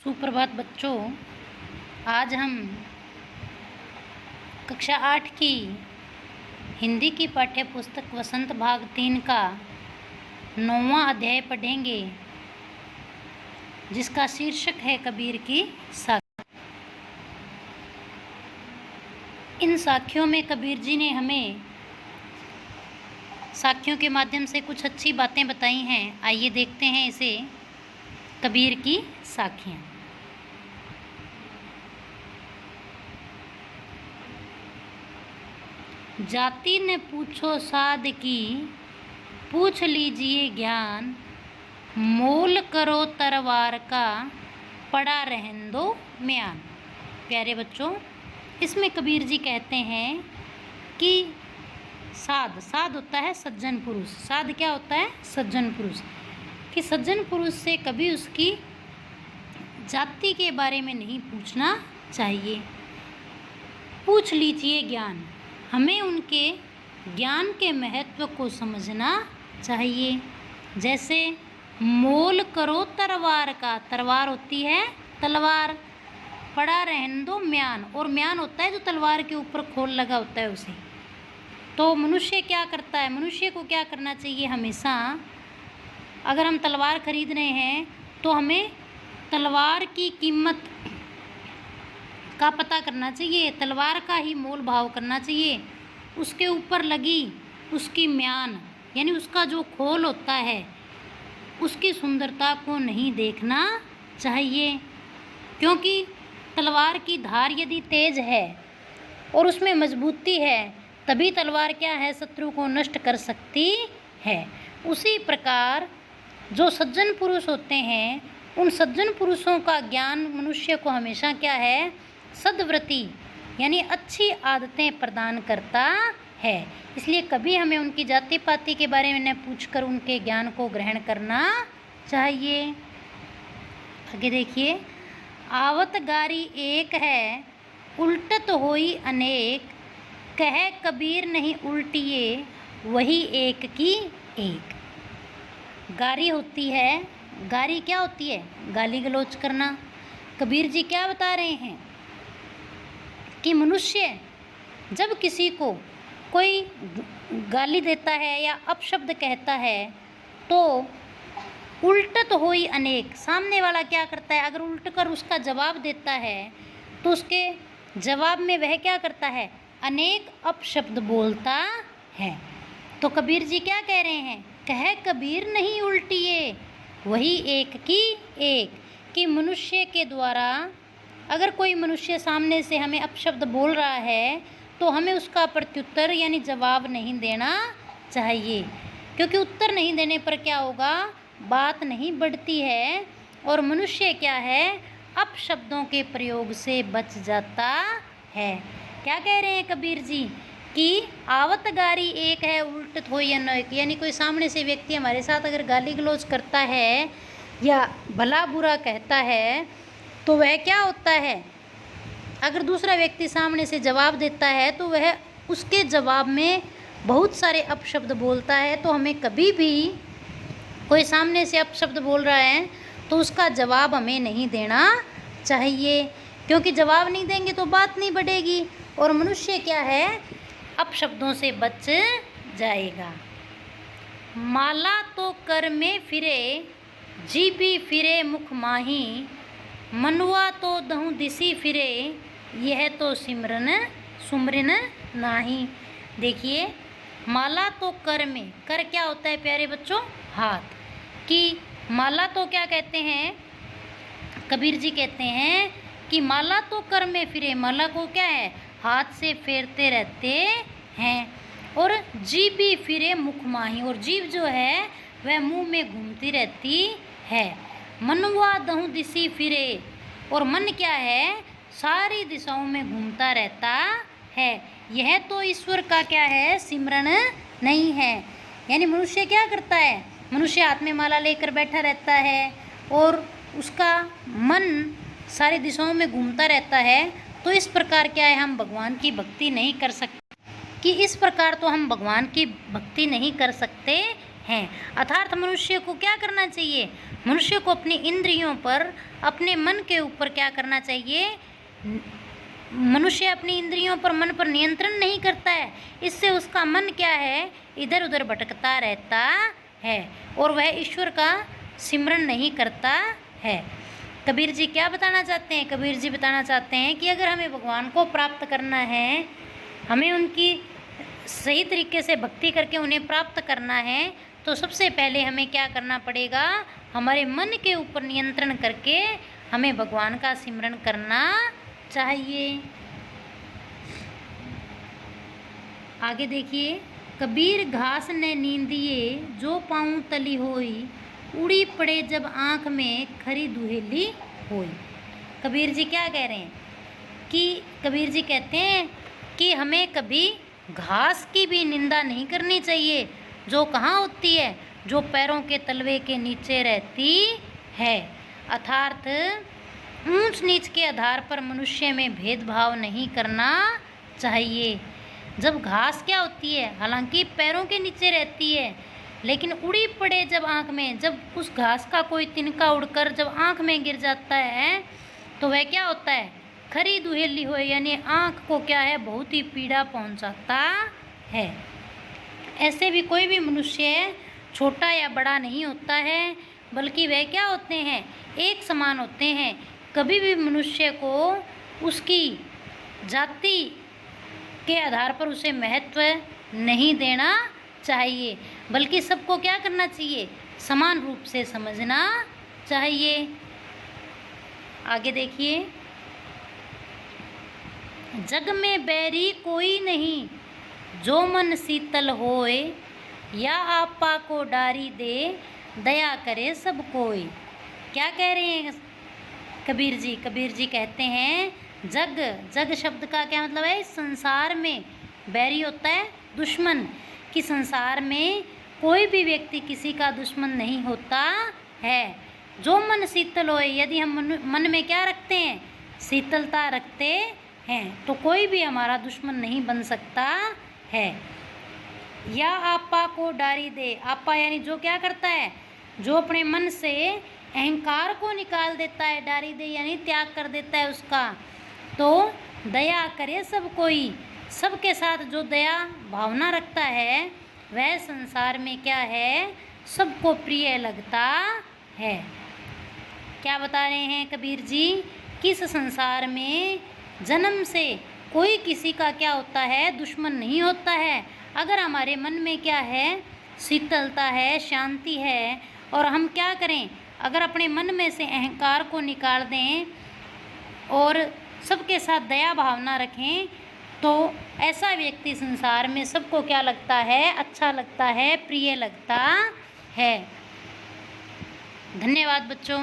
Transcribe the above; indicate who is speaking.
Speaker 1: सुप्रभात बच्चों। आज हम कक्षा 8 की हिंदी की पाठ्य पुस्तक वसंत भाग 3 का 9वां अध्याय पढ़ेंगे, जिसका शीर्षक है कबीर की साखी। इन साखियों में कबीर जी ने हमें साखियों के माध्यम से कुछ अच्छी बातें बताई हैं। आइए देखते हैं इसे। कबीर की साखियाँ। जाति ने पूछो साध की, पूछ लीजिए ज्ञान। मोल करो तरवार का, पड़ा रहन दो म्यान। प्यारे बच्चों, इसमें कबीर जी कहते हैं कि साध होता है सज्जन पुरुष। साध क्या होता है? सज्जन पुरुष। कि सज्जन पुरुष से कभी उसकी जाति के बारे में नहीं पूछना चाहिए। पूछ लीजिए ज्ञान। हमें उनके ज्ञान के महत्व को समझना चाहिए। जैसे मोल करो तरवार का। तरवार होती है तलवार। पड़ा रहन दो म्यान। और म्यान होता है जो तलवार के ऊपर खोल लगा होता है उसे। तो मनुष्य क्या करता है? मनुष्य को क्या करना चाहिए? हमेशा अगर हम तलवार खरीद रहे हैं तो हमें तलवार की कीमत का पता करना चाहिए। तलवार का ही मोल भाव करना चाहिए। उसके ऊपर लगी उसकी म्यान यानी उसका जो खोल होता है, उसकी सुंदरता को नहीं देखना चाहिए। क्योंकि तलवार की धार यदि तेज है और उसमें मजबूती है, तभी तलवार क्या है? शत्रु को नष्ट कर सकती है। उसी प्रकार जो सज्जन पुरुष होते हैं, उन सज्जन पुरुषों का ज्ञान मनुष्य को हमेशा क्या है? सद्वृत्ति यानी अच्छी आदतें प्रदान करता है। इसलिए कभी हमें उनकी जाति पाति के बारे में न पूछकर उनके ज्ञान को ग्रहण करना चाहिए। आगे देखिए। आवत गारी एक है, उल्टत होई अनेक। कह कबीर नहीं उल्टिए, वही एक की एक। गारी होती है। गारी क्या होती है? गाली गलौज करना। कबीर जी क्या बता रहे हैं कि मनुष्य जब किसी को कोई गाली देता है या अपशब्द कहता है तो उल्टत होई अनेक। सामने वाला क्या करता है? अगर उल्ट कर उसका जवाब देता है तो उसके जवाब में वह क्या करता है? अनेक अपशब्द बोलता है। तो कबीर जी क्या कह रहे हैं? कह कबीर नहीं उल्टिए, वही एक की एक। कि मनुष्य के द्वारा अगर कोई मनुष्य सामने से हमें अपशब्द बोल रहा है तो हमें उसका प्रत्युत्तर यानी जवाब नहीं देना चाहिए। क्योंकि उत्तर नहीं देने पर क्या होगा? बात नहीं बढ़ती है और मनुष्य क्या है? अपशब्दों के प्रयोग से बच जाता है। क्या कह रहे हैं कबीर जी? कि आवत गारी एक है, उल्टत होई अनेक। यानी कोई सामने से व्यक्ति हमारे साथ अगर गाली गलौज करता है या भला बुरा कहता है तो वह क्या होता है? अगर दूसरा व्यक्ति सामने से जवाब देता है तो वह उसके जवाब में बहुत सारे अपशब्द बोलता है। तो हमें कभी भी कोई सामने से अपशब्द बोल रहा है तो उसका जवाब हमें नहीं देना चाहिए। क्योंकि जवाब नहीं देंगे तो बात नहीं बढ़ेगी और मनुष्य क्या है? अपशब्दों से बच जाएगा। माला तो कर में फिरे, जीभी फिरे मुख माही। मनुआ तो दहु दिसी फिरे, यह तो सिमरन सुमरन नाही। देखिए, माला तो कर में। कर क्या होता है प्यारे बच्चों? हाथ। कि माला तो क्या कहते हैं? कबीर जी कहते हैं कि माला तो कर में फिरे। माला को क्या है? हाथ से फेरते रहते हैं। और जीभ भी फिरे मुख माही। और जीभ जो है वह मुंह में घूमती रहती है। मनवा दहु दिसी फिरे। और मन क्या है? सारी दिशाओं में घूमता रहता है। यह तो ईश्वर का क्या है? सिमरन नहीं है। यानी मनुष्य क्या करता है? मनुष्य हाथ में माला लेकर बैठा रहता है और उसका मन सारी दिशाओं में घूमता रहता है। तो इस प्रकार क्या है? हम भगवान की भक्ति नहीं कर सकते। कि इस प्रकार तो हम भगवान की भक्ति नहीं कर सकते हैं। अर्थात मनुष्य को क्या करना चाहिए? मनुष्य को अपनी इंद्रियों पर, अपने मन के ऊपर क्या करना चाहिए? मनुष्य अपनी इंद्रियों पर, मन पर नियंत्रण नहीं करता है, इससे उसका मन क्या है? इधर उधर भटकता रहता है और वह ईश्वर का सिमरन नहीं करता है। कबीर जी क्या बताना चाहते हैं? कबीर जी बताना चाहते हैं कि अगर हमें भगवान को प्राप्त करना है, हमें उनकी सही तरीके से भक्ति करके उन्हें प्राप्त करना है, तो सबसे पहले हमें क्या करना पड़ेगा? हमारे मन के ऊपर नियंत्रण करके हमें भगवान का सिमरन करना चाहिए। आगे देखिए, कबीर घास ने नींदिए जो पाँव तली होई, उड़ी पड़े जब आँख में खरी दुहेली होई। कबीर जी क्या कह रहे हैं कि कबीर जी कहते हैं कि हमें कभी घास की भी निंदा नहीं करनी चाहिए, जो कहाँ होती है? जो पैरों के तलवे के नीचे रहती है। अर्थात ऊंच नीच के आधार पर मनुष्य में भेदभाव नहीं करना चाहिए। जब घास क्या होती है? हालांकि पैरों के नीचे रहती है, लेकिन उड़ी पड़े जब आँख में, जब उस घास का कोई तिनका उड़कर जब आँख में गिर जाता है तो वह क्या होता है? खरी दुहेली हो, यानी आँख को क्या है? बहुत ही पीड़ा पहुंचाता है। ऐसे भी कोई भी मनुष्य छोटा या बड़ा नहीं होता है, बल्कि वह क्या होते हैं? एक समान होते हैं। कभी भी मनुष्य को उसकी जाति के आधार पर उसे महत्व नहीं देना चाहिए, बल्कि सबको क्या करना चाहिए? समान रूप से समझना चाहिए। आगे देखिए, जग में बैरी कोई नहीं, जो मन शीतल होए, या आपा को डारी दे, दया करे सब कोई। क्या कह रहे हैं कबीर जी? कबीर जी कहते हैं जग, जग शब्द का क्या मतलब है? संसार में बैरी होता है दुश्मन, कि संसार में कोई भी व्यक्ति किसी का दुश्मन नहीं होता है। जो मन शीतल होए, यदि हम मन में क्या रखते हैं? शीतलता रखते हैं, तो कोई भी हमारा दुश्मन नहीं बन सकता है। या आपा को डारी दे, आपा यानी जो क्या करता है? जो अपने मन से अहंकार को निकाल देता है, डारी दे यानी त्याग कर देता है उसका, तो दया करे सब कोई। सबके साथ जो दया भावना रखता है वह संसार में क्या है? सबको प्रिय लगता है। क्या बता रहे हैं कबीर जी? किस संसार में जन्म से कोई किसी का क्या होता है? दुश्मन नहीं होता है। अगर हमारे मन में क्या है? शीतलता है, शांति है, और हम क्या करें? अगर अपने मन में से अहंकार को निकाल दें और सबके साथ दया भावना रखें, तो ऐसा व्यक्ति संसार में सबको क्या लगता है? अच्छा लगता है, प्रिय लगता है। धन्यवाद बच्चों।